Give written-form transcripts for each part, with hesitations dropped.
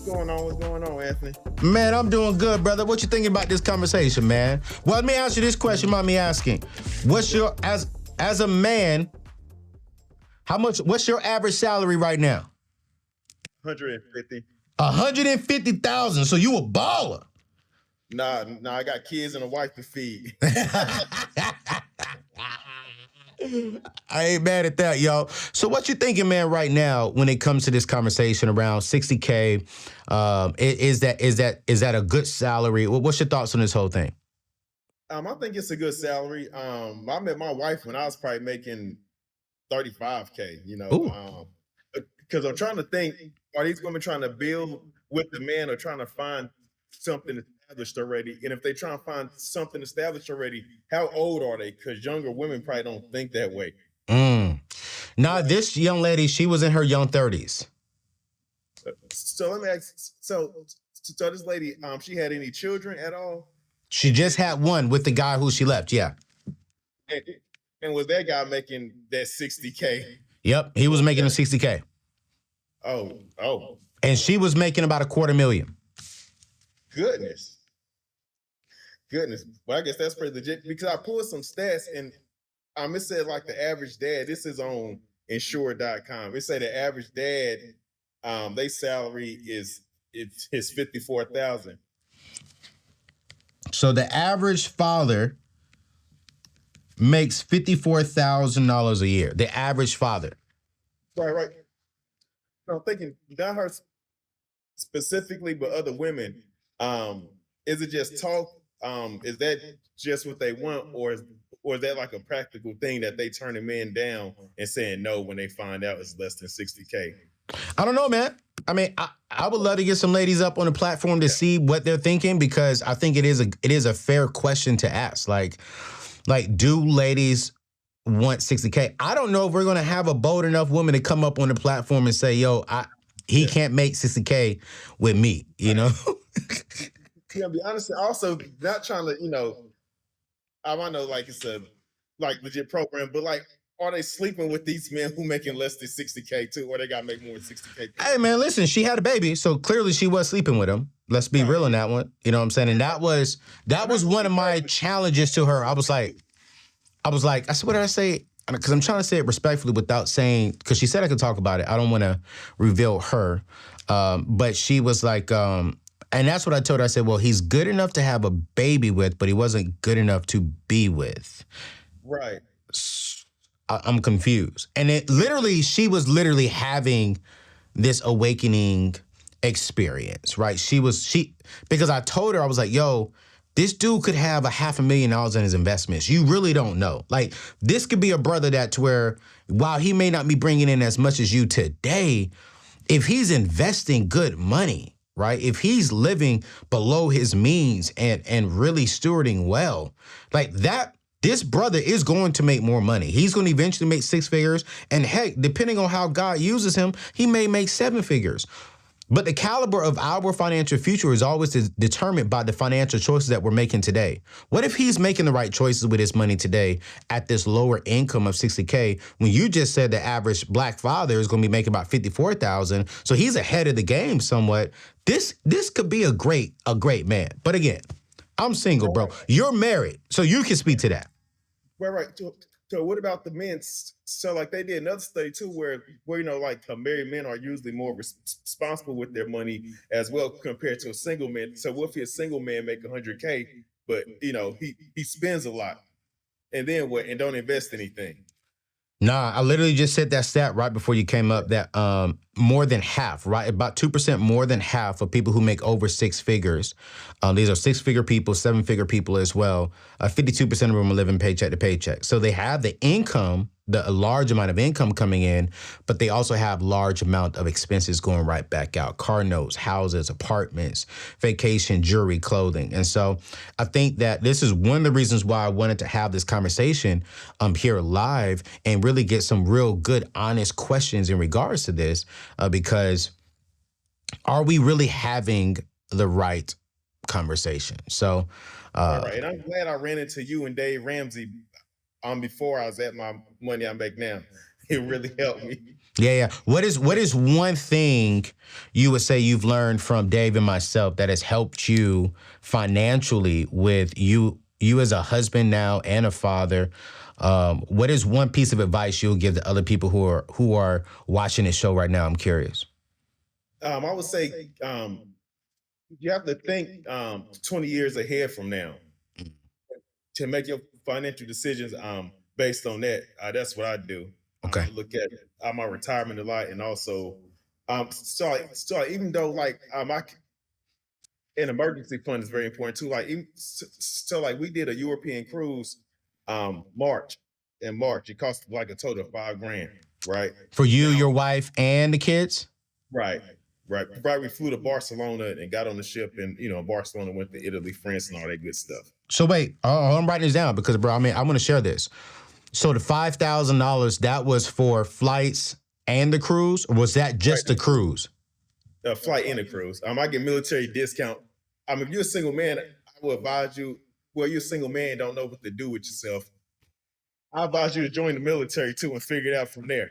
going on? What's going on, Anthony? Man, I'm doing good, brother. What you thinking about this conversation, man? Well, let me ask you this question. Mind me asking, what's your as a man? What's your average salary right now? 150. 150,000. So you a baller. Nah, I got kids and a wife to feed. I ain't mad at that, y'all. So what you thinking, man, right now when it comes to this conversation around 60K? Is that a good salary? What's your thoughts on this whole thing? I think it's a good salary. I met my wife when I was probably making 35K, because I'm trying to think, are these women trying to build with the man or trying to find something established already? And if they try to find something established already, how old are they? Because younger women probably don't think that way. Now, this young lady, she was in her young 30s. So let me ask, so this lady, she had any children at all? She just had one with the guy who she left, yeah. And was that guy making that 60K? Yep, he was making a 60K. Oh. And she was making about $250,000. Goodness. Well, I guess that's pretty legit because I pulled some stats and it said like the average dad, this is on insure.com. It said the average dad, their salary is 54,000. So the average father makes $54,000 a year. The average father. Right. I'm thinking not her specifically, but other women. Is it just talk? Is that just what they want, or is that like a practical thing that they turn the men down and saying no when they find out it's less than 60K? I don't know, man. I mean, I would love to get some ladies up on the platform to see what they're thinking because I think it is a fair question to ask. Like, do ladies want 60K? I don't know if we're gonna have a bold enough woman to come up on the platform and say, "Yo, he can't make 60K with me," you know. Yeah, to be honest, also not trying to, I know like it's a like legit program, but like, are they sleeping with these men who making less than 60K too, or they gotta make more than 60K? Hey man, listen, she had a baby, so clearly she was sleeping with him. Let's be real on that one. You know what I'm saying? And that was one of my challenges to her. I was like, I said, what did I say? Because I'm trying to say it respectfully without saying, because she said I could talk about it. I don't want to reveal her. But she was like, and that's what I told her. I said, well, he's good enough to have a baby with, but he wasn't good enough to be with. Right. I'm confused. And she was literally having this awakening experience, right? Because I told her, I was like, yo, this dude could have $500,000 in his investments. You really don't know. Like, this could be a brother to where, while he may not be bringing in as much as you today, if he's investing good money, right? If he's living below his means and really stewarding well, like that, this brother is going to make more money. He's going to eventually make 6 figures. And heck, depending on how God uses him, he may make 7 figures. But the caliber of our financial future is always determined by the financial choices that we're making today. What if he's making the right choices with his money today at this lower income of 60K when you just said the average black father is going to be making about 54,000? So he's ahead of the game somewhat. This could be a great man. But again, I'm single, bro. You're married, so you can speak to that. Right. So what about the men? So like they did another study too, where like married men are usually more responsible with their money as well compared to a single man. So what if a single man make 100K, but he spends a lot, and then what? And don't invest anything. Nah, I literally just said that stat right before you came up that more than half, right? About 2% more than half of people who make over 6 figures. These are 6-figure people, 7-figure people as well. 52% of them are living paycheck to paycheck. So they have the income, a large amount of income coming in, but they also have large amount of expenses going right back out. Car notes, houses, apartments, vacation, jewelry, clothing. And so I think that this is one of the reasons why I wanted to have this conversation here live and really get some real good, honest questions in regards to this, because are we really having the right conversation? So, right. And I'm glad I ran into you and Dave Ramsey before I was at my money I make now. it really helped me. Yeah. What is one thing you would say you've learned from Dave and myself that has helped you financially with you as a husband now and a father? What is one piece of advice you'll give to other people who are watching this show right now? I'm curious. I would say you have to think 20 years ahead from now to make your financial decisions based on that. That's what I do. Okay. I look at my retirement a lot, and also even though like an emergency fund is very important too. Like like we did a European cruise March in March. It cost like a total of $5,000, right? For you, Now, your wife, and the kids? right, right. Right, we flew to Barcelona and got on the ship, and Barcelona went to Italy, France, and all that good stuff. So wait, I'm writing this down because, bro, I mean, I want to share this. So the $5,000, that was for flights and the cruise, or was that just the cruise? Flight and a cruise. I get military discount. If you're a single man, I will advise you. Well, you're a single man, don't know what to do with yourself. I advise you to join the military too and figure it out from there.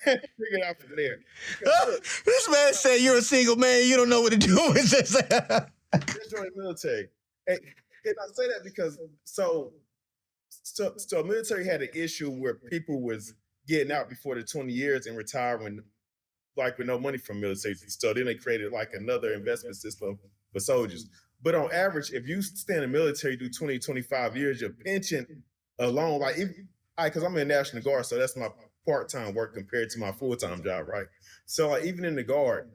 Figure it out from there. This man said you're a single man, you don't know what to do with this. Just join the military. And I say that because so military had an issue where people was getting out before the 20 years and retiring like with no money from military. So then they created like another investment system for soldiers. But on average, if you stay in the military, do 20, 25 years, your pension alone, like because I'm in the National Guard, so that's my part-time work compared to my full-time job, right? So like even in the Guard,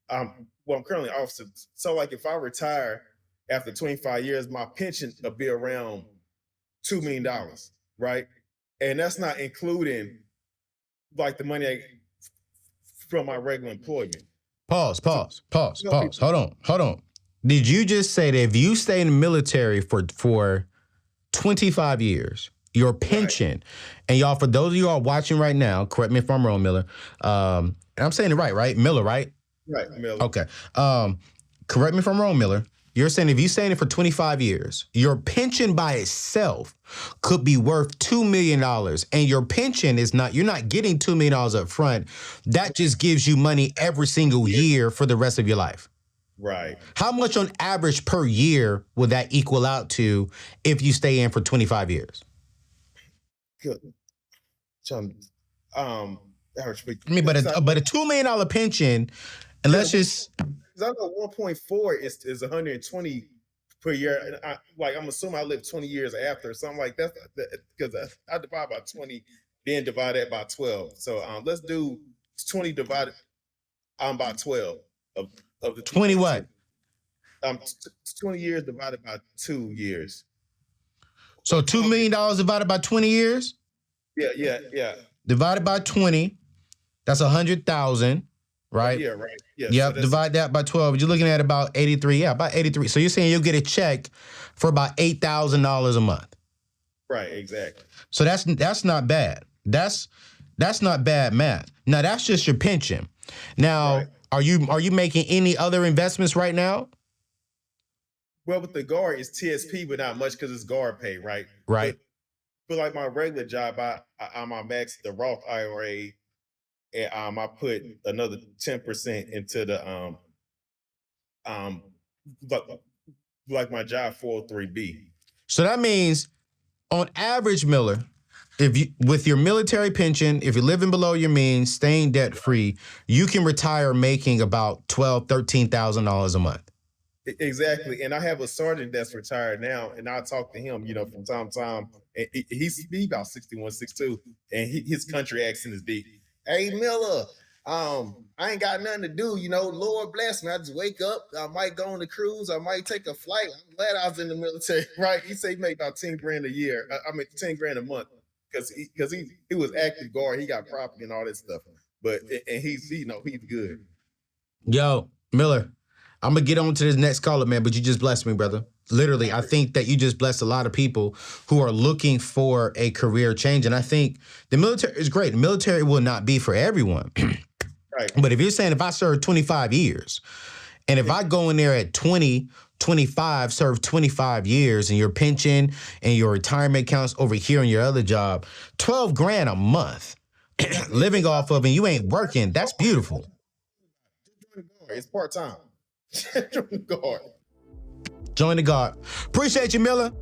I'm currently officer. So like if I retire after 25 years, my pension will be around $2 million, right? And that's not including like the money from my regular employment. Pause. Hold on. Did you just say that if you stay in the military for 25 years, your pension, and y'all, for those of you all watching right now, correct me if I'm wrong, Miller. And I'm saying it right? Miller, right? Right, Miller. Okay. Correct me if I'm wrong, Miller. You're saying if you stay in it for 25 years, your pension by itself could be worth $2 million. And your pension is not, you're not getting $2 million up front. That just gives you money every single year for the rest of your life. Right. How much on average per year would that equal out to if you stay in for 25 years? Good. Average. I mean, but a $2 million pension, and let's just. I know 1.4 is 120 per year. And I'm assuming I live 20 years after, something like that, because I divide by 20, then divide that by 12. So let's do 20 divided by 12 of the 20 what? 20 years divided by 2 years. So $2 million divided by 20 years? Yeah. Divided by 20, that's 100,000, right? Yeah, right. Yeah. Yep, so divide that by 12. You're looking at about 83. Yeah, about 83. So you're saying you'll get a check for about $8,000 a month. Right, exactly. So that's not bad. That's not bad math. Now that's just your pension. Now, are you making any other investments right now? Well, with the Guard, it's TSP, but not much because it's Guard pay, right? Right. But like my regular job, I max the Roth IRA, and I put another 10% into the like my job 403B. So that means, on average, Miller, if you with your military pension, if you're living below your means, staying debt free, you can retire making about $12,000-$13,000 a month. Exactly. And I have a sergeant that's retired now, and I talk to him, from time to time. And he's about 61, 62, and his country accent is deep. Hey, Miller, I ain't got nothing to do, Lord bless me. I just wake up, I might go on the cruise, I might take a flight. I'm glad I was in the military, right? He said he made about 10 grand a year. 10 grand a month, because he was active Guard, he got property and all that stuff. But he's good. Yo, Miller, I'm gonna get on to this next caller, man, but you just blessed me, brother. Literally, I think that you just blessed a lot of people who are looking for a career change. And I think the military is great. The military will not be for everyone. Right. But if you're saying if I serve 25 years, and if I go in there at 20, 25, serve 25 years, and your pension and your retirement accounts over here in your other job, 12 grand a month. living off of and you ain't working, that's beautiful. It's part-time. Join the guard. Join the guard. Appreciate you, Miller.